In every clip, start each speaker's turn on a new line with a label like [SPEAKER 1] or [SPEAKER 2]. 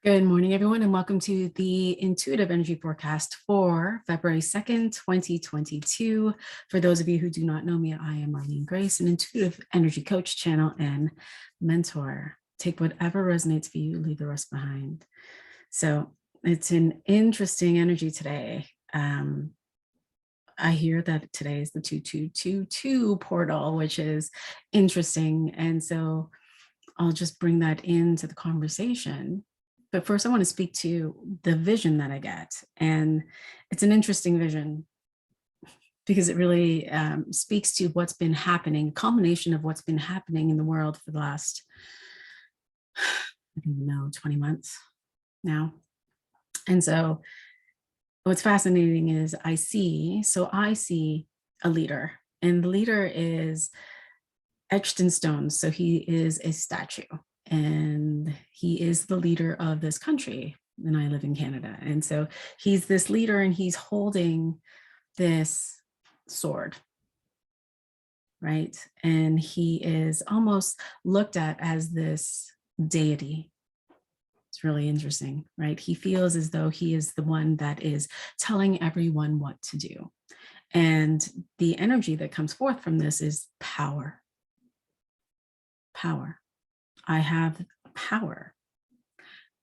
[SPEAKER 1] Good morning, everyone, and welcome to the Intuitive Energy Forecast for February 2nd, 2022. For those of you who do not know me, I am Arlene Grace, an intuitive energy coach, channel, and mentor. Take whatever resonates for you, leave the rest behind. So it's an interesting energy today. I hear that today is the 2222 portal, which is interesting. And so I'll just bring that into the conversation. But first, I want to speak to the vision that I get. And it's an interesting vision because it really speaks to what's been happening, culmination of what's been happening in the world for the last, I don't even know, 20 months now. And so what's fascinating is I see a leader, and the leader is etched in stone. So he is a statue and he is the leader of this country. And I live in Canada. And so he's this leader and he's holding this sword, right? And he is almost looked at as this deity. It's really interesting, right? He feels as though he is the one that is telling everyone what to do. And the energy that comes forth from this is power. Power. I have power.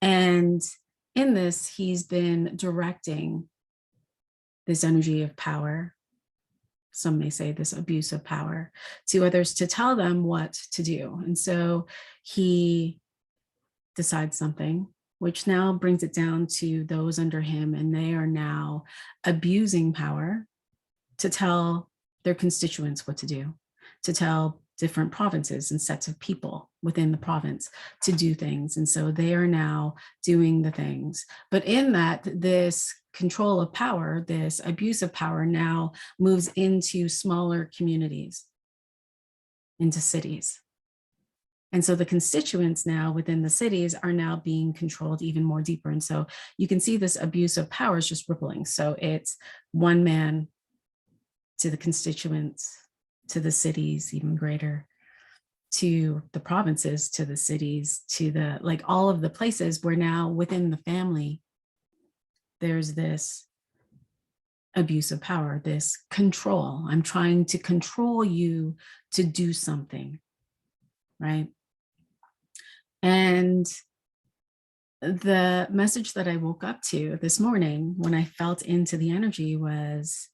[SPEAKER 1] And in this, he's been directing this energy of power. Some may say this abuse of power to others to tell them what to do. And so he decides something, which now brings it down to those under him, and they are now abusing power to tell their constituents what to do, to tell different provinces and sets of people within the province to do things. And so they are now doing the things. But in that, this control of power, this abuse of power now moves into smaller communities, into cities. And so the constituents now within the cities are now being controlled even more deeper. And so you can see this abuse of power is just rippling. So it's one man to the constituents, to the cities, even greater, to the provinces, to the cities, to the, like all of the places where now within the family, there's this abuse of power, this control. I'm trying to control you to do something, right? And the message that I woke up to this morning when I felt into the energy was,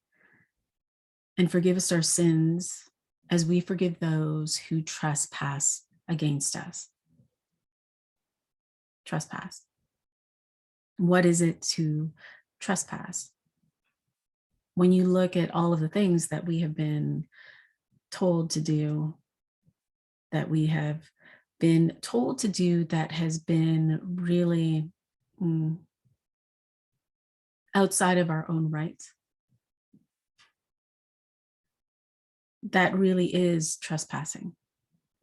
[SPEAKER 1] and forgive us our sins as we forgive those who trespass against us. Trespass. What is it to trespass? When you look at all of the things that we have been told to do, that we have been told to do, that has been really outside of our own rights, that really is trespassing,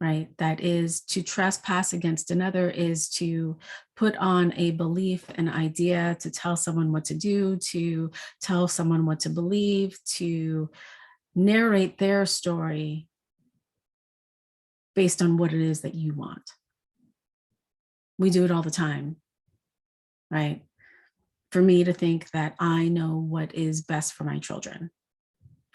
[SPEAKER 1] right? That is to trespass against another, is to put on a belief, an idea, to tell someone what to do, to tell someone what to believe, to narrate their story based on what it is that you want. We do it all the time, right? For me to think that I know what is best for my children.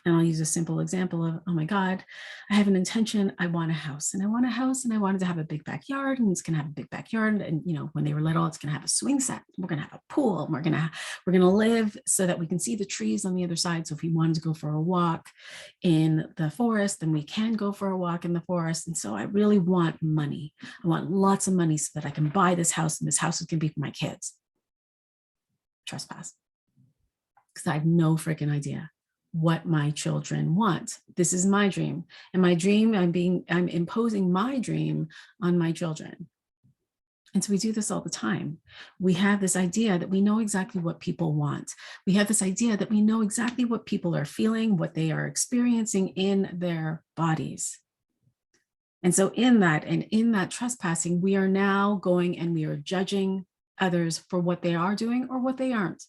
[SPEAKER 1] And I'll use a simple example of, oh my God, I have an intention. I want a house, and I want a house, and I wanted to have a big backyard, and it's going to have a big backyard. And, you know, when they were little, it's going to have a swing set. We're going to have a pool. And we're going to live so that we can see the trees on the other side. So if we wanted to go for a walk in the forest, then we can go for a walk in the forest. And so I really want money. I want lots of money so that I can buy this house, and this house is going to be for my kids. Trespass. Because I have no freaking idea what my children want. This is my dream. And my dream, I'm imposing my dream on my children. And so we do this all the time. We have this idea that we know exactly what people want. We have this idea that we know exactly what people are feeling, what they are experiencing in their bodies. And so in that trespassing, we are now going and we are judging others for what they are doing or what they aren't.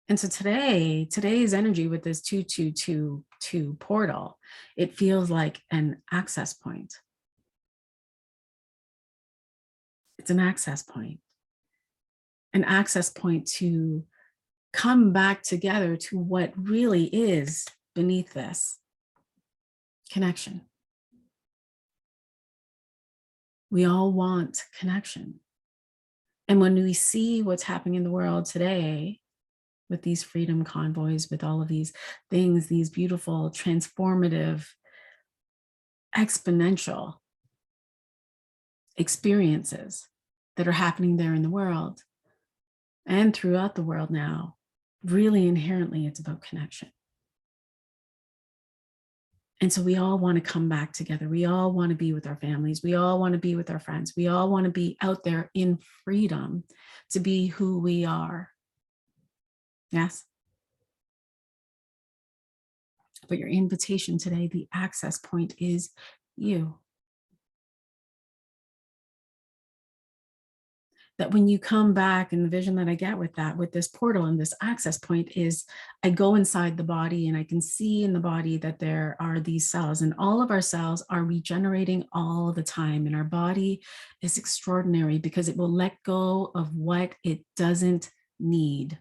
[SPEAKER 1] And so today's energy with this 2222 portal, it feels like an access point. It's an access point to come back together to what really is beneath this connection. We all want connection. And when we see what's happening in the world today with these freedom convoys, with all of these things, these beautiful, transformative, exponential experiences that are happening there in the world and throughout the world now, really inherently, it's about connection. And so we all want to come back together. We all want to be with our families. We all want to be with our friends. We all want to be out there in freedom to be who we are. Yes. But your invitation today, the access point is you. That when you come back, and the vision that I get with that, with this portal and this access point, is I go inside the body and I can see in the body that there are these cells, and all of our cells are regenerating all the time. And our body is extraordinary because it will let go of what it doesn't need.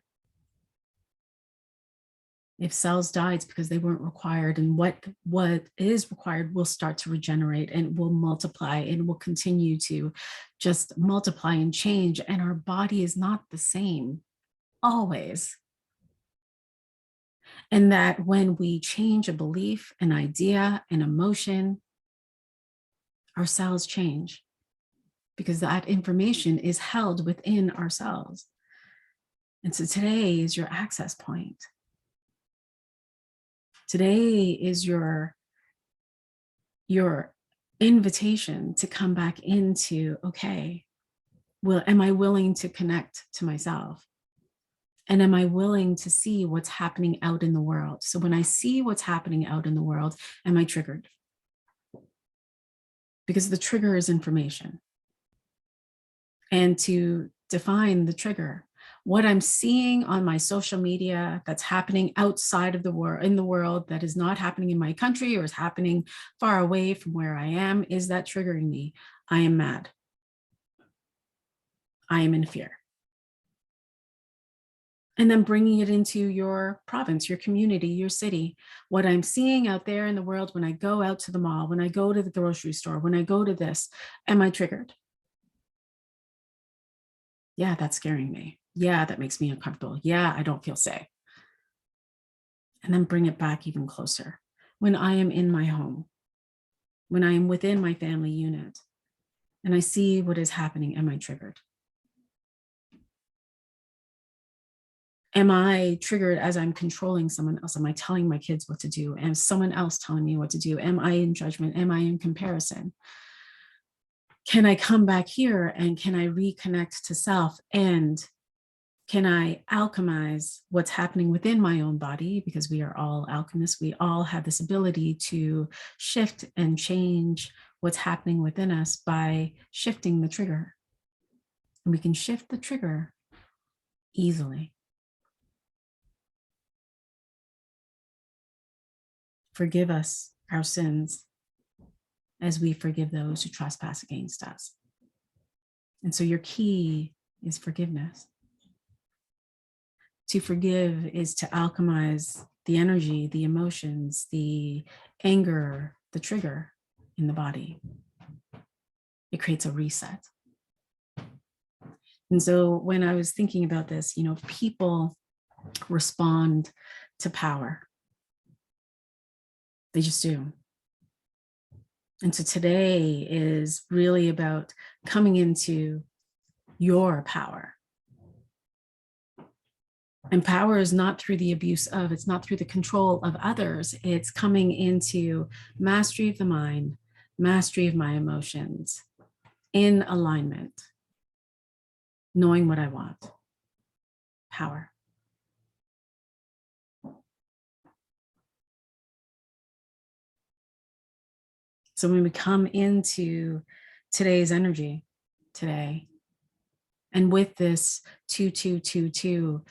[SPEAKER 1] If cells die, it's because they weren't required, and what is required will start to regenerate and will multiply and will continue to just multiply and change. And our body is not the same always. And that when we change a belief, an idea, an emotion, our cells change because that information is held within our cells. And so today is your access point. Today is your invitation to come back into, okay, well, am I willing to connect to myself? And am I willing to see what's happening out in the world? So when I see what's happening out in the world, am I triggered? Because the trigger is information. And to define the trigger, what I'm seeing on my social media that's happening outside of the world, in the world, that is not happening in my country or is happening far away from where I am, is that triggering me? I am mad. I am in fear. And then bringing it into your province, your community, your city. What I'm seeing out there in the world, when I go out to the mall, when I go to the grocery store, when I go to this, am I triggered? Yeah, that's scaring me. Yeah, that makes me uncomfortable. Yeah, I don't feel safe. And then bring it back even closer. When I am in my home, when I am within my family unit, and I see what is happening, am I triggered? Am I triggered as I'm controlling someone else? Am I telling my kids what to do? Am someone else telling me what to do? Am I in judgment? Am I in comparison? Can I come back here and can I reconnect to self? And can I alchemize what's happening within my own body? Because we are all alchemists. We all have this ability to shift and change what's happening within us by shifting the trigger. And we can shift the trigger easily. Forgive us our sins as we forgive those who trespass against us. And so your key is forgiveness. To forgive is to alchemize the energy, the emotions, the anger, the trigger in the body. It creates a reset. And so when I was thinking about this, people respond to power. They just do. And so today is really about coming into your power. And power is not through the abuse of, it's not through the control of others. It's coming into mastery of the mind, mastery of my emotions, in alignment, knowing what I want. Power. So when we come into today's energy today, and with this 2222,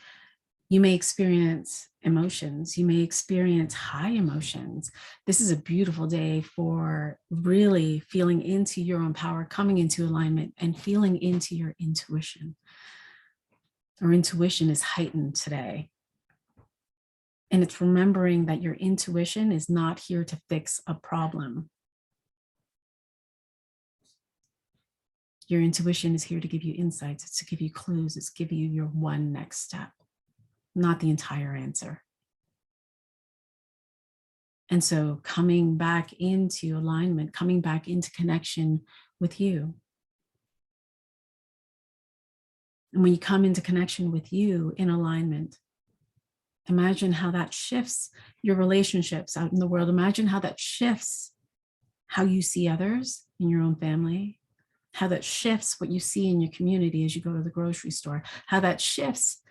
[SPEAKER 1] You may experience emotions. You may experience high emotions. This is a beautiful day for really feeling into your own power, coming into alignment, and feeling into your intuition. Our intuition is heightened today. And it's remembering that your intuition is not here to fix a problem. Your intuition is here to give you insights. It's to give you clues. It's to give you your one next step, not the entire answer. And so coming back into alignment, coming back into connection with you. And when you come into connection with you in alignment, imagine how that shifts your relationships out in the world. Imagine how that shifts how you see others in your own family, how that shifts what you see in your community as you go to the grocery store, how that shifts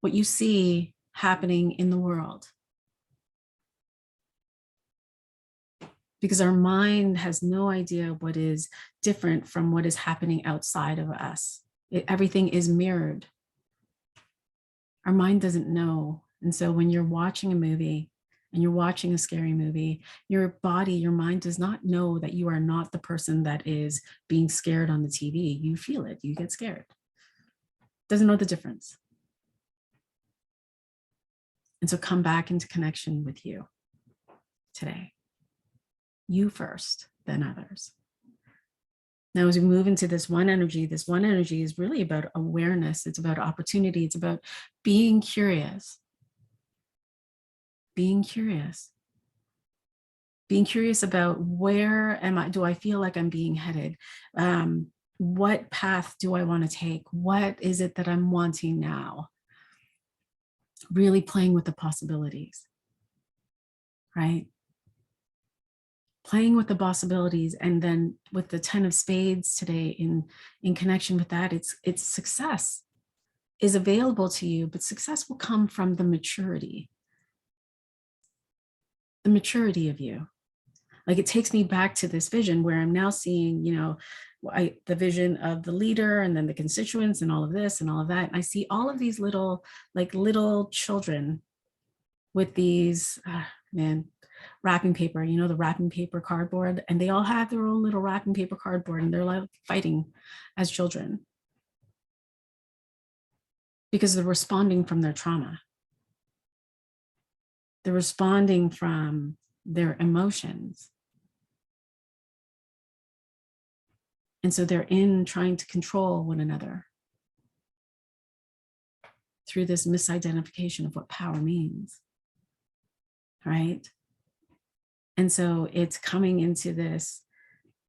[SPEAKER 1] what you see happening in the world. Because our mind has no idea what is different from what is happening outside of us. Everything is mirrored. Our mind doesn't know. And so when you're watching a movie and you're watching a scary movie, your body, your mind does not know that you are not the person that is being scared on the TV. You feel it, you get scared. Doesn't know the difference. And so come back into connection with you today. You first, then others. Now, as we move into this one energy is really about awareness. It's about opportunity. It's about being curious. Being curious. Being curious about where am I? Do I feel like I'm being headed? What path do I want to take? What is it that I'm wanting now? Really playing with the possibilities, right? Playing with the possibilities, and then with the 10 of spades today in connection with that, it's success is available to you, but success will come from the maturity of you. Like, it takes me back to this vision where I'm now seeing, the vision of the leader and then the constituents and all of this and all of that. And I see all of these little children with these, wrapping paper, the wrapping paper cardboard, and they all have their own little wrapping paper cardboard, and they're like fighting as children because they're responding from their trauma. They're responding from their emotions. And so they're trying to control one another through this misidentification of what power means, right? And so it's coming into this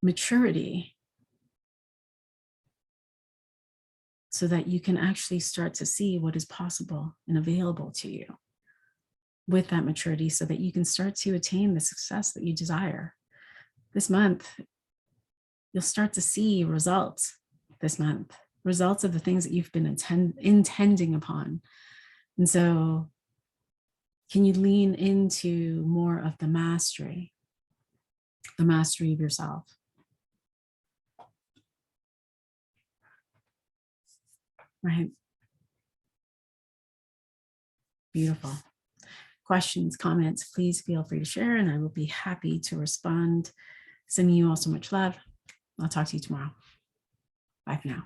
[SPEAKER 1] maturity so that you can actually start to see what is possible and available to you with that maturity, so that you can start to attain the success that you desire. This month, you'll start to see results this month, results of the things that you've been intending upon. And so can you lean into more of the mastery of yourself? Right? Beautiful. Questions, comments, please feel free to share, and I will be happy to respond. Sending you all so much love. I'll talk to you tomorrow. Bye for now.